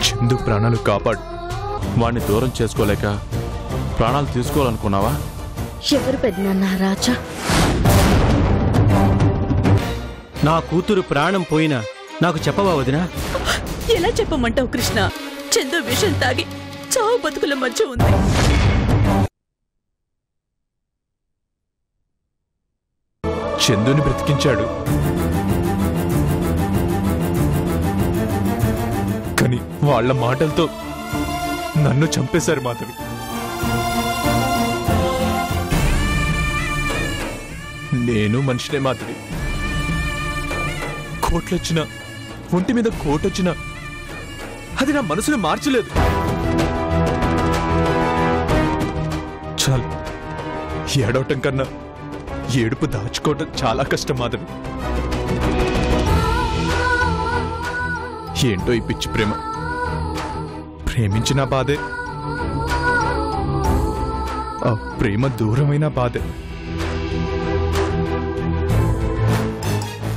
చందు ప్రాణాలు కాపాడు. వాణ్ణి దూరం చేసుకోలేక ప్రాణాలు తీసుకోవాలనుకున్నావా? ఎవరు పెద్దనాన్న రాజా? నా కూతురు ప్రాణం పోయినా నాకు చెప్పవా వదినా? ఎలా చెప్పమంటావు కృష్ణ? చందు విషం తాగి చావు బతుకుల మధ్య ఉంది. చందుని బ్రతికించాడు, కానీ వాళ్ళ మాటలతో నన్ను చంపేశారు మాధవి. నేను మనిషినే మాధవి. కోట్లొచ్చినా, ఒంటి మీద కోటొచ్చినా అది నా మనసుని మార్చలేదు. చాలు, ఏడవటం కన్నా ఏడుపు దాచుకోవటం చాలా కష్టం మాధవి. ఏంటో ఈ పిచ్చి ప్రేమ. ప్రేమించిన బాధే, ఆ ప్రేమ దూరమైన బాధే.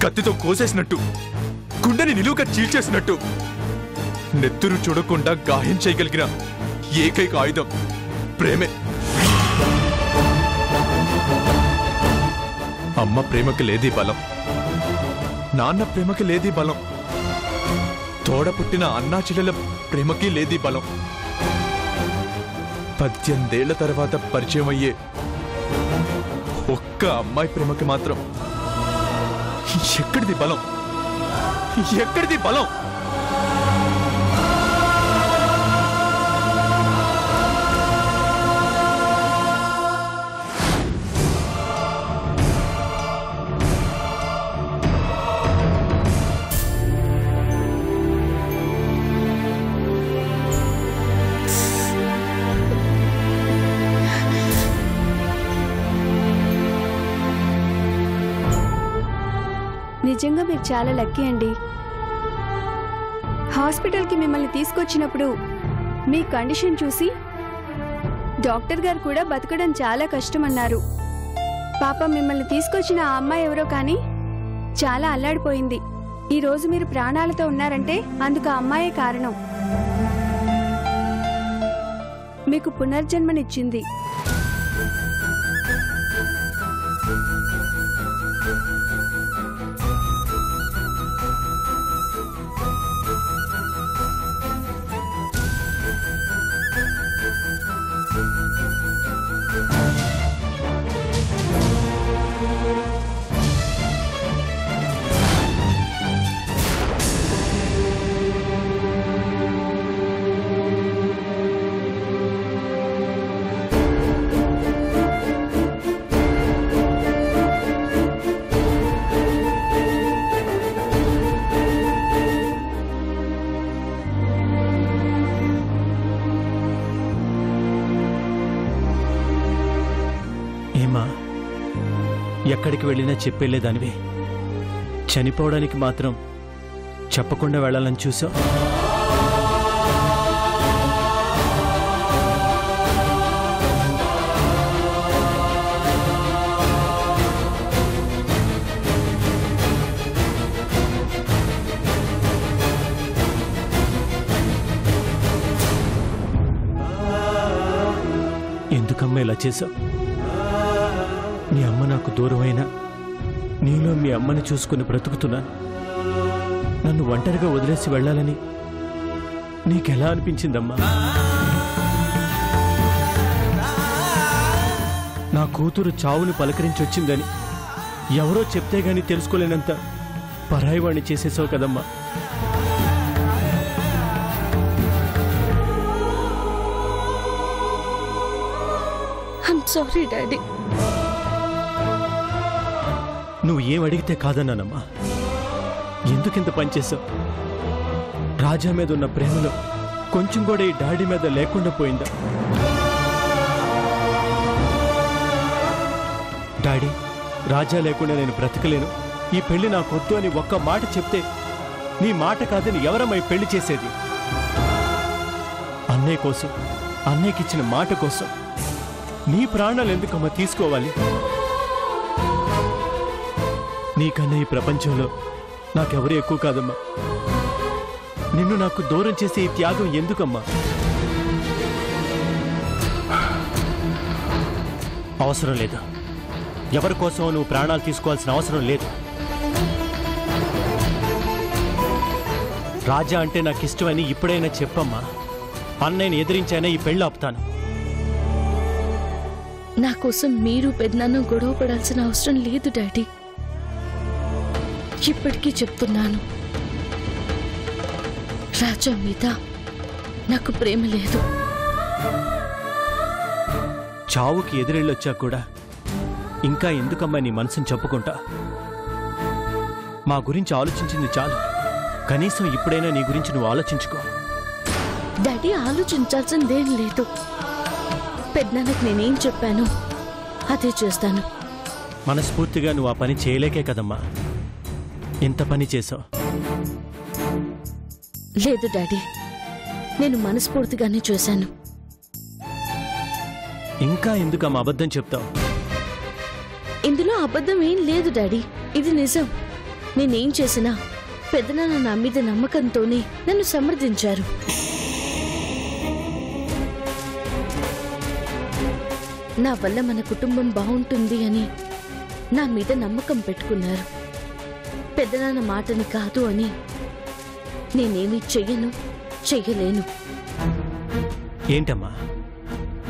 కత్తితో కోసేసినట్టు, గుండెని నిలువుగా చీల్చేసినట్టు, నెత్తురు చూడకుండా గాయం చేయగలిగిన ఏకైక ఆయుధం ప్రేమే. అమ్మ ప్రేమకి లేదీ బలం, నాన్న ప్రేమకి లేదీ బలం, తోడ పుట్టిన అన్నా చెల్లెల ప్రేమకి లేదీ బలం. 18 ఏళ్ల తర్వాత పరిచయం అయ్యే ఒక్క అమ్మాయి ప్రేమకి మాత్రం ఎక్కడిది బలం? ఎక్కడిది బలం? నిజంగా మీరు చాలా లక్కీ అండి. హాస్పిటల్కి మిమ్మల్ని తీసుకొచ్చినప్పుడు మీ కండిషన్ చూసి డాక్టర్ గారు కూడా బతకడం చాలా కష్టమన్నారు. పాపం మిమ్మల్ని తీసుకొచ్చిన ఆ అమ్మాయి ఎవరో కానీ చాలా అల్లాడిపోయింది. ఈరోజు మీరు ప్రాణాలతో ఉన్నారంటే అందుకు ఆ అమ్మాయే కారణం. మీకు పునర్జన్మనిచ్చింది. ఎక్కడికి వెళ్ళినా చెప్పేలేదానివి, చనిపోవడానికి మాత్రం చెప్పకుండా వెళ్ళాలని చూసావు. ఎందుకమ్మా ఇలా చేశావు? మీ అమ్మ నాకు దూరమైనా నీలో మీ అమ్మని చూసుకుని బ్రతుకుతున్నాను. నన్ను ఒంటరిగా వదిలేసి వెళ్ళాలని నీకెలా అనిపించిందమ్మా? నా కూతురు చావును పలకరించొచ్చిందని ఎవరో చెప్తే గాని తెలుసుకోలేనంత పరాయివాణ్ణి చేసేసావు కదమ్మా. I'm sorry daddy. నువ్వు ఏం అడిగితే కాదన్నానమ్మా. ఎందుకింత పనిచేశావు? రాజా మీద ఉన్న ప్రేమలో కొంచెం కూడా ఈ డాడీ మీద లేకుండా పోయిందా? డాడీ, రాజా లేకుండా నేను బ్రతకలేను, ఈ పెళ్లి నాకొద్దు అని ఒక్క మాట చెప్తే నీ మాట కాదని ఎవరమ్మా ఈ పెళ్లి చేసేది? అన్నయ్య కోసం, అన్నయ్యకిచ్చిన మాట కోసం నీ ప్రాణాలు ఎందుకమ్మా తీసుకోవాలి? నీకన్నా ఈ ప్రపంచంలో నాకెవరు ఎక్కువ కాదమ్మా. నిన్ను నాకు దూరం చేసే ఈ త్యాగం ఎందుకమ్మా? అవసరం లేదు. ఎవరి కోసం నువ్వు ప్రాణాలు తీసుకోవాల్సిన అవసరం లేదు. రాజా అంటే నాకు ఇష్టమని ఇప్పుడైనా చెప్పమ్మా. అన్నయ్యని ఎదిరించైనా ఈ పెళ్లి ఆపుతాను. నా కోసం మీరు పెద్దనాన్న గొడవ పడాల్సిన అవసరం లేదు డాడీ. ఇప్పటికీ చెప్తున్నాను, రాజా మీద నాకు ప్రేమ లేదు. చావుకి ఎదురెళ్ళొచ్చా కూడా ఇంకా ఎందుకమ్మా నీ మనసుని చెప్పుకుంటా? మా గురించి ఆలోచించింది చాలు. కనీసం ఇప్పుడైనా నీ గురించి నువ్వు ఆలోచించుకో. డాడీ ఆలోచించాల్సిందేం లేదు. పెద్దనాన్నకు నేనేం చెప్పాను అదే చేస్తాను. మనస్ఫూర్తిగా నువ్వు ఆ పని చేయలేకే కదమ్మా ఇంత పని చేసావు. లేదు డాడీ, నేను మనస్ఫూర్తిగానే చేశాను. ఇంకా ఎందుకమ్మా అబద్ధం చెప్తావు? ఇందులో అబద్ధం ఏం లేదు డాడీ, ఇది నిజం. నేనేం చేసినా పెద్దనాన్న నా మీద నమ్మకంతోనే నన్ను సమర్థించారు. నా వల్ల మన కుటుంబం బాగుంటుంది అని నా మీద నమ్మకం పెట్టుకున్నారు. పెద్దనాన్న మాటని కాదు అని నేనేమీ చెయ్యలేను. ఏంటమ్మా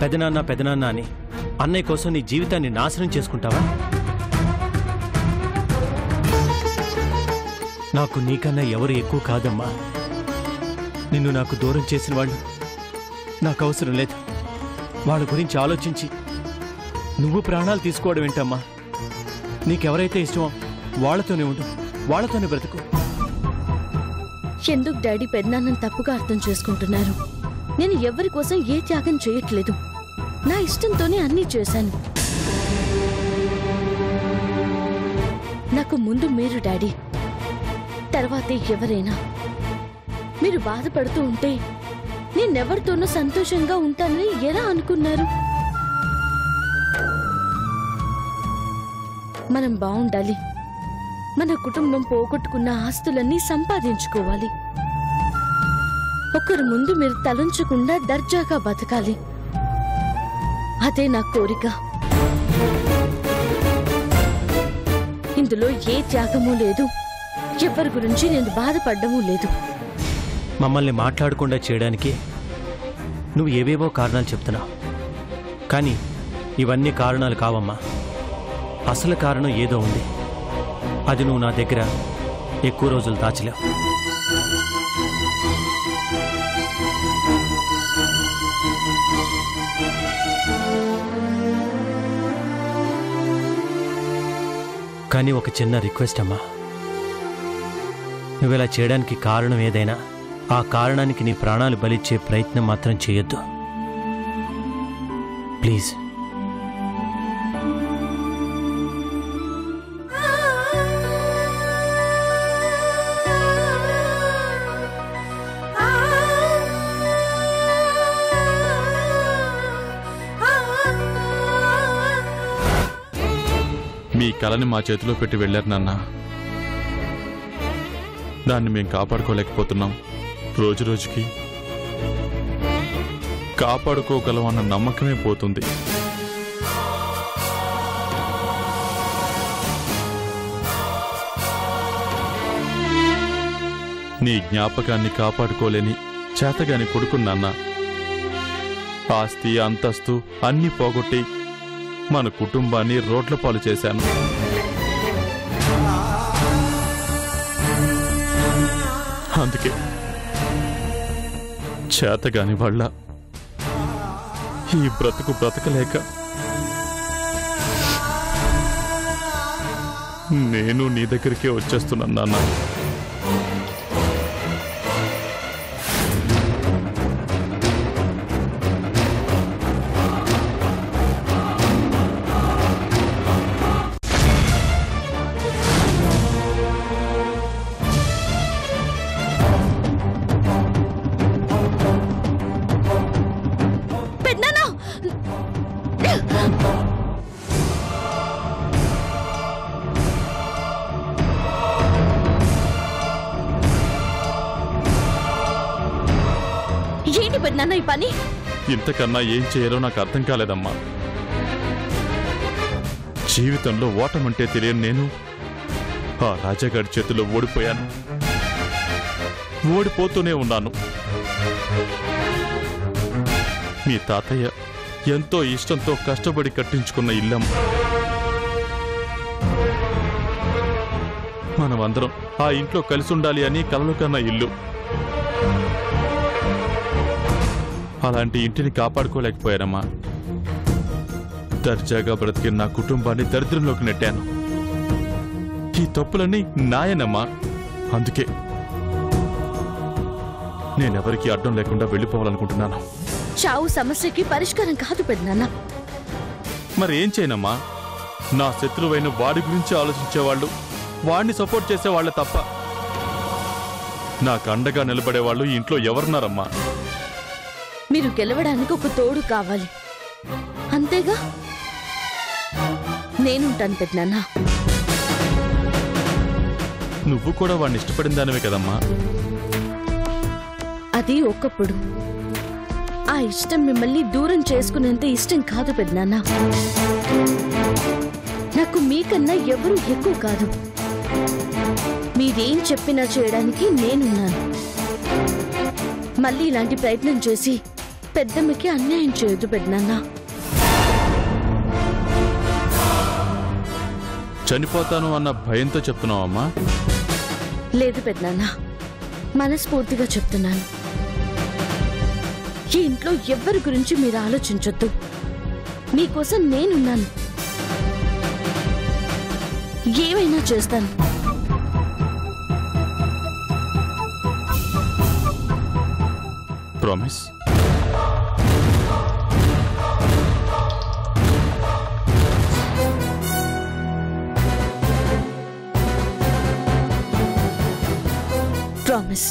పెదనాన్న అని అన్నయ్య కోసం నీ జీవితాన్ని నాశనం చేసుకుంటావా? నాకు నీకన్నా ఎవరు ఎక్కువ కాదమ్మా. నిన్ను నాకు దూరం చేసిన వాళ్ళు నాకు అవసరం లేదు. వాళ్ళ గురించి ఆలోచించి నువ్వు ప్రాణాలు తీసుకోవడం ఏంటమ్మా? నీకెవరైతే ఇష్టమో వాళ్ళతోనే ఉండు, వాళ్ళతోనే బ్రతుకు. ఎందుకు డాడీ పెద్దనాన్నని తప్పుగా అర్థం చేసుకుంటున్నారు? నేను ఎవరి కోసం ఏ త్యాగం చేయట్లేదు. నా ఇష్టంతోనే అన్నీ చేశాను. నాకు ముందు మీరు డాడీ, తర్వాతే ఎవరైనా. మీరు బాధపడుతూ ఉంటే నేనెవరితోనూ సంతోషంగా ఉంటానని ఎలా అనుకున్నారు? మనం బాగుండాలి. మన కుటుంబం పోగొట్టుకున్న ఆస్తులన్నీ సంపాదించుకోవాలి. ఒకరి ముందు మీరు తలంచకుండా దర్జాగా బతకాలి. అదే నా కోరిక. ఇందులో ఏ త్యాగమూ లేదు. ఎవరి గురించి నేను బాధపడ్డమూ లేదు. మమ్మల్ని మాట్లాడకుండా చేయడానికి నువ్వు ఏవేవో కారణాలు చెప్తున్నావు. కానీ ఇవన్నీ కారణాలు కావమ్మా. అసలు కారణం ఏదో ఉంది. అది నువ్వు నా దగ్గర ఎక్కువ రోజులు దాచలేవు. కానీ ఒక చిన్న రిక్వెస్ట్ అమ్మా. నువ్విలా చేయడానికి కారణం ఏదైనా ఆ కారణానికి నీ ప్రాణాలు బలిచ్చే ప్రయత్నం మాత్రం చేయొద్దు ప్లీజ్. మీ కళని మా చేతిలో పెట్టి వెళ్ళారు నాన్న. దాన్ని మేము కాపాడుకోలేకపోతున్నాం. రోజు రోజుకి కాపాడుకోగలం అన్న నమ్మకమే పోతుంది. నీ జ్ఞాపకాన్ని కాపాడుకోలేని చేతగాని కొడుకున్నాన్న. ఆస్తి అంతస్తు అన్నీ పోగొట్టి మన కుటుంబాన్ని రోడ్ల పాలు చేశాను. అందుకే చేతగాని వాళ్ళ ఈ బ్రతకలేక నేను నీ దగ్గరికే వచ్చేస్తున్నాను నాన్న. పెద్దనాన్న ఈ పని? ఇంతకన్నా ఏం చేయాలో నాకు అర్థం కాలేదమ్మా. జీవితంలో ఓటమంటే తెలియని నేను ఆ రాజాగారి చేతిలో ఓడిపోయాను. ఓడిపోతూనే ఉన్నాను. మీ తాతయ్య ఎంతో ఇష్టంతో కష్టపడి కట్టించుకున్న ఇల్లం. మనమందరం ఆ ఇంట్లో కలిసి ఉండాలి అని కలలు కన్న ఇల్లు. అలాంటి ఇంటిని కాపాడుకోలేకపోయానమ్మా. దర్జాగా బ్రతికిన నా కుటుంబాన్ని దరిద్రంలోకి నెట్టాను. ఈ తప్పులన్నీ నాయనమ్మా. అందుకే నేనెవరికీ అడ్డం లేకుండా వెళ్ళిపోవాలనుకుంటున్నాను. చావు సమస్యకి పరిష్కారం కాదు పెద్దనాన్న. మరి ఏం చేయనమ్మా? నా శత్రువైన వాడి గురించి ఆలోచించేవాళ్ళు, వాడిని సపోర్ట్ చేసేవాళ్లే తప్ప నాకు అండగా నిలబడేవాళ్ళు ఈ ఇంట్లో ఎవరున్నారమ్మా? మీరు గెలవడానికి ఒక తోడు కావాలి, అంతేగా? నేనుంటాను పెద్దనాన్న. నువ్వు కూడా వాడిని ఇష్టపడిన దానివే కదమ్మా. అది ఒకప్పుడు. ఆ ఇష్టం మిమ్మల్ని దూరం చేసుకునేంత ఇష్టం కాదు పెద్దనాన్న. నాకు మీకన్నా ఎవరూ ఎక్కువ కాదు. మీరేం చెప్పినా చేయడానికి నేనున్నాను. మళ్ళీ ఇలాంటి ప్రయత్నం చేసి పెద్దమ్మకి అన్యాయం చేయొద్దు పెద్దనాన్న. చనిపోతాను అన్న భయంతో చెప్తున్నావమ్మా? లేదు పెద్దనాన్న, మనస్ఫూర్తిగా చెప్తున్నాను. ఈ ఇంట్లో ఎవ్వరి గురించి మీరు ఆలోచించొద్దు. మీకోసం నేనున్నాను. ఏమైనా చేస్తాను. Promise? Promise.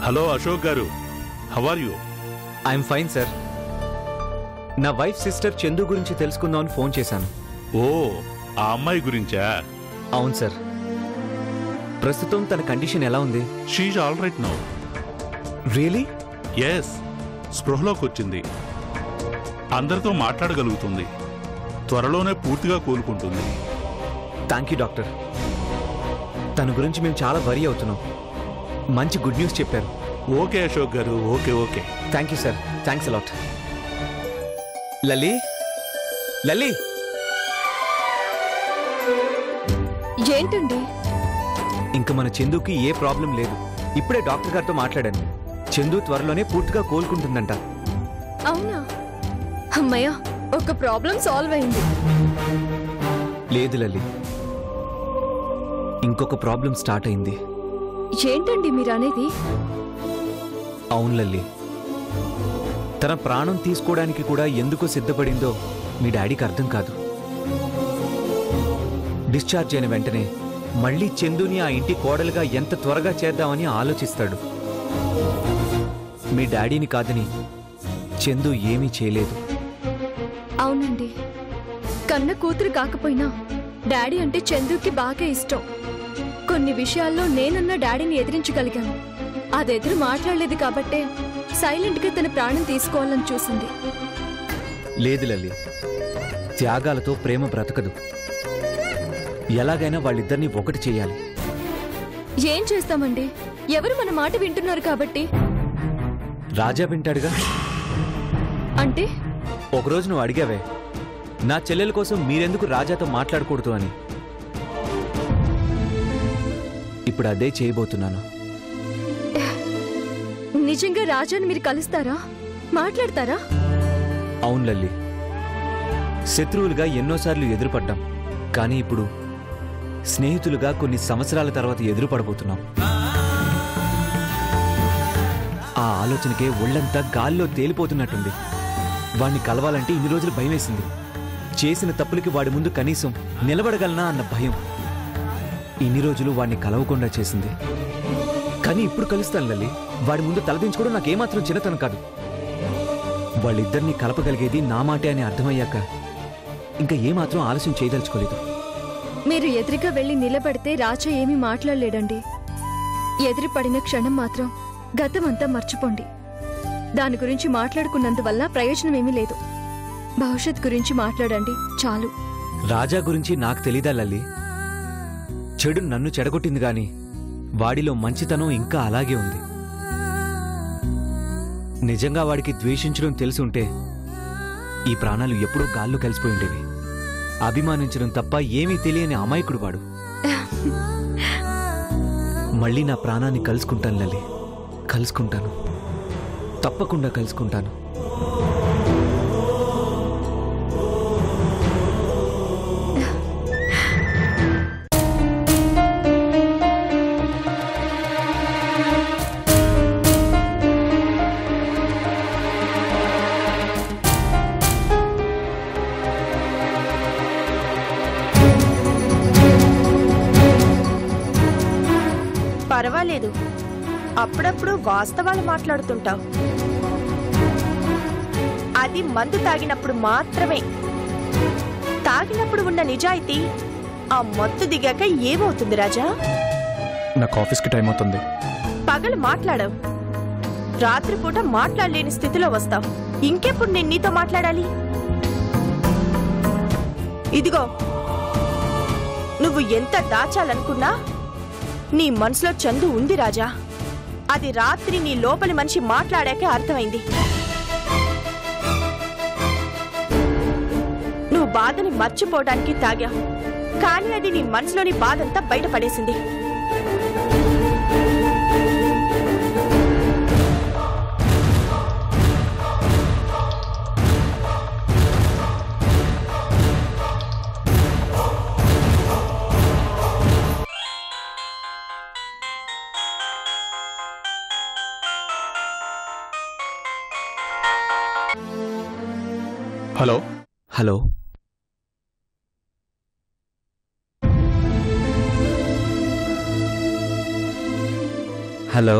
Hello Ashok garu, how are you? I'm fine sir. నా వైఫ్ సిస్టర్ చందు గురించి తెలుసుకుందామని ఫోన్ చేశాను. ఓ, ఆ అమ్మాయి గురించా? అవును సార్. ప్రస్తుతం తన కండిషన్ ఎలా ఉంది? She's all right now. Really? Yes, స్పృహలోకి వచ్చింది. అందరితో మాట్లాడగలుగుతుంది. త్వరలోనే పూర్తిగా కోలుకుంటుంది. Thank you doctor. తన గురించి మేము చాలా వరీ అవుతున్నాం. మంచి గుడ్ న్యూస్ చెప్పారు. Okay Ashok garu, okay okay. Thank you sir. Thanks a lot. Lali, Lali. ఏంటండి? ఇంక మన చందుకి ఏ ప్రాబ్లం లేదు. ఇప్పుడే డాక్టర్ గారితో మాట్లాడాను. చందు త్వరలోనే పూర్తిగా కోలుకుంటుందంట. అవునా? అమ్మయ్య, ఒక ప్రాబ్లం సాల్వ్ అయింది. లేదు లలి, ఇంకొక ప్రాబ్లం స్టార్ట్ అయింది. ఏంటండి మీరు అనేది? అవును లల్లి, తన ప్రాణం తీసుకోవడానికి కూడా ఎందుకు సిద్ధపడిందో మీ డాడీకి అర్థం కాదు. డిశ్చార్జ్ అయిన వెంటనే మళ్ళీ చందుని ఆ ఇంటి కోడలుగా ఎంత త్వరగా చేద్దామని ఆలోచిస్తాడు. మీ డాడీని కాదని చందు ఏమీ చేయలేదు. అవునండి, కన్న కూతురు కాకపోయినా డాడీ అంటే చందుకి బాగా ఇష్టం. కొన్ని విషయాల్లో నేనన్న డాడీని ఎదిరించగలిగాను. అదెదురు మాట్లాడలేదు కాబట్టే సైలెంట్గా తన ప్రాణం తీసుకోవాలని చూసింది. లేదు లల్లి, త్యాగాలతో ప్రేమ బ్రతకదు. ఎలాగైనా వాళ్ళిద్దరినీ ఒకటి చెయ్యాలి. ఏం చేస్తామండి? ఎవరు మన మాట వింటున్నారు కాబట్టి. రాజా వింటాడుగా. అంటే ఒకరోజు నువ్వు అడిగావే, నా చెల్లెల కోసం మీరెందుకు రాజాతో మాట్లాడకూడదు అని. ఇప్పుడు అదే చేయబోతున్నాను. నిజంగా రాజాని మీరు కలుస్తారా? మాట్లాడతారా? అవును లల్లి, శత్రువులుగా ఎన్నోసార్లు ఎదురుపడ్డాం, కానీ ఇప్పుడు స్నేహితులుగా కొన్ని సంవత్సరాల తర్వాత ఎదురుపడబోతున్నాం. ఆ ఆలోచనకే ఒళ్ళంతా గాల్లో తేలిపోతున్నట్టుంది. వాణ్ణి కలవాలంటే ఇన్ని రోజులు భయమేసింది. చేసిన తప్పులకి వాడి ముందు కనీసం నిలబడగలనా అన్న భయం ఇన్ని రోజులు వాణ్ణి కలవకుండా చేసింది. కానీ ఇప్పుడు కలుస్తాను లల్లి. వాడి ముందు తలదించుకోవడం నాకేమాత్రం చిన్నతనం కాదు. వాళ్ళిద్దరినీ కలపగలిగేది నా మాటే అని అర్థమయ్యాక ఇంకా ఏమాత్రం ఆలస్యం చేయదలుచుకోలేదు. మీరు ఎదురుగా వెళ్లి నిలబడితే రాజా ఏమీ మాట్లాడలేడండి. ఎదురుపడిన క్షణం మాత్రం గతమంతా మర్చిపోండి. దాని గురించి మాట్లాడుకున్నందువల్ల ప్రయోజనమేమీ లేదు. భవిష్యత్ గురించి మాట్లాడండి చాలు. రాజా గురించి నాకు తెలీదా లల్లి? చెడు నన్ను చెడగొట్టింది గాని వాడిలో మంచితనం ఇంకా అలాగే ఉంది. నిజంగా వాడికి ద్వేషించడం తెలుసుంటే ఈ ప్రాణాలు ఎప్పుడూ గాల్లో కలిసిపోయిండేవి. అభిమానించడం తప్ప ఏమీ తెలియని అమాయకుడు వాడు. మళ్ళీ నా ప్రాణాన్ని కలుసుకుంటాను లల్లి, కలుసుకుంటాను, తప్పకుండా కలుసుకుంటాను. పర్వాలేదు, అప్పుడప్పుడు వాస్తవాలు మాట్లాడుతుంటావు. అది మందు తాగినప్పుడు మాత్రమే. తాగినప్పుడు ఉన్న నిజాయితీ ఆ మత్తు దిగాక ఏమవుతుంది రాజా? నాకు ఆఫీస్కి టైం అవుతుంది. పగలు మాట్లాడవు, రాత్రిపూట మాట్లాడలేని స్థితిలో వస్తావు. ఇంకెప్పుడు నేను నీతో మాట్లాడాలి? ఇదిగో, నువ్వు ఎంత దాచాలనుకున్నా నీ మనసులో చందు ఉంది రాజా. అది రాత్రి నీ లోపలి మనిషి మాట్లాడాకే అర్థమైంది. నువ్వు బాధని మర్చిపోవడానికి తాగా, కానీ అది నీ మనసులోని బాధంతా బయటపడేసింది. హలో హలో, హలో,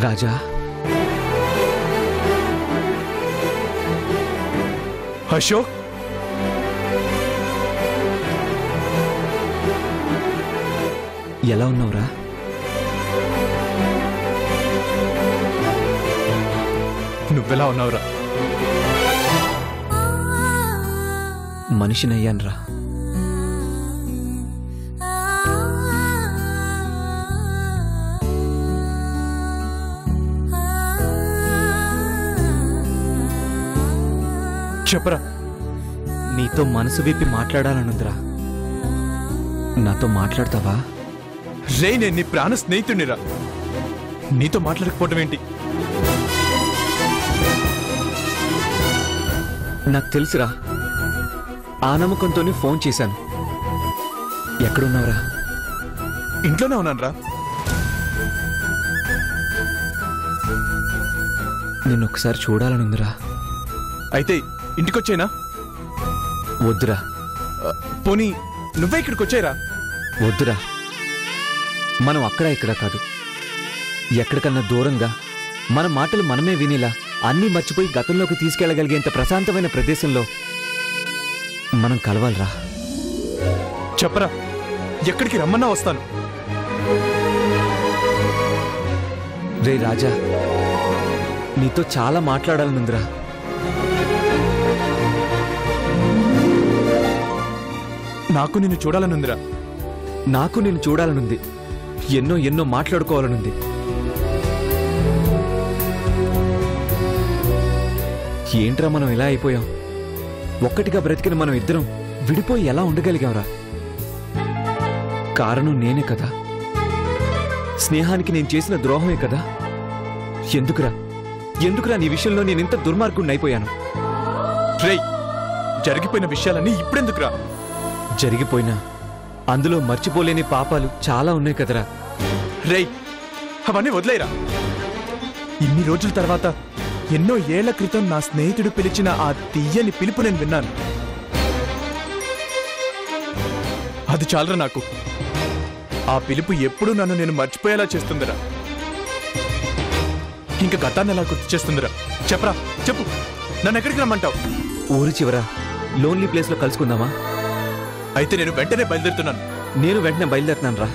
రాజా. అశోక్, ఎలా ఉన్నావురా? నువ్వెలా ఉన్నావురా? మనిషినయ్యాన్రా. చెప్పరా. నీతో మనసు విప్పి మాట్లాడాలనుందిరా. నాతో మాట్లాడతావా? రే, నేను నీ ప్రాణ స్నేహితుడినిరా. నీతో మాట్లాడకపోవడం ఏంటి? నాకు తెలుసురా. ఆ నమ్మకంతోనే ఫోన్ చేశాను. ఎక్కడున్నావురా? ఇంట్లోనే ఉన్నానురా. నిన్నొక్కసారి చూడాలనుందిరా. అయితే ఇంటికొచ్చేనా? వద్దురా. పోనీ నువ్వే ఇక్కడికి వచ్చాయిరా. వద్దురా. మనం అక్కడ ఇక్కడ కాదు, ఎక్కడికన్నా దూరంగా మన మాటలు మనమే వినేలా అన్నీ మర్చిపోయి గతంలోకి తీసుకెళ్లగలిగేంత ప్రశాంతమైన ప్రదేశంలో మనం కలవాలిరా. చెప్పరా, ఎక్కడికి రమ్మన్నా వస్తాను. రే రాజా, నీతో చాలా మాట్లాడాలనుందిరా. నాకు నిన్ను చూడాలనుందిరా. నాకు నిన్ను చూడాలనుంది. ఎన్నో ఎన్నో మాట్లాడుకోవాలనుంది. ఏంట్రా మనం ఇలా అయిపోయాం? ఒక్కటిగా బ్రతికిన మనం ఇద్దరం విడిపోయి ఎలా ఉండగలిగాంరా? కారణం నేనే కదా. స్నేహానికి నేను చేసిన ద్రోహమే కదా. ఎందుకురా నీ విషయంలో నేనింత దుర్మార్గుడిని అయిపోయాను? రేయ్, జరిగిపోయిన విషయాలన్నీ ఇప్పుడెందుకురా? జరిగిపోయినా అందులో మర్చిపోలేని పాపాలు చాలా ఉన్నాయి కదరా. రేయ్, అవన్నీ వదిలేరా. ఇన్ని రోజుల తర్వాత ఎన్నో ఏళ్ల క్రితం నా స్నేహితుడు పిలిచిన ఆ తీయని పిలుపు నేను విన్నాను. అది చాలరా నాకు. ఆ పిలుపు ఎప్పుడూ నన్ను నేను మర్చిపోయేలా చేస్తుందిరా. ఇంకా గతాన్ని ఎలా గుర్తు చేస్తుందిరా? చెప్పరా, చెప్పు. నన్ను ఎక్కడికి రమ్మంటావు? ఊరి చివర లోన్లీ ప్లేస్లో కలుసుకుందామా? అయితే నేను వెంటనే బయలుదేరుతున్నాను. నేను వెంటనే బయలుదేరుతున్నాను రా.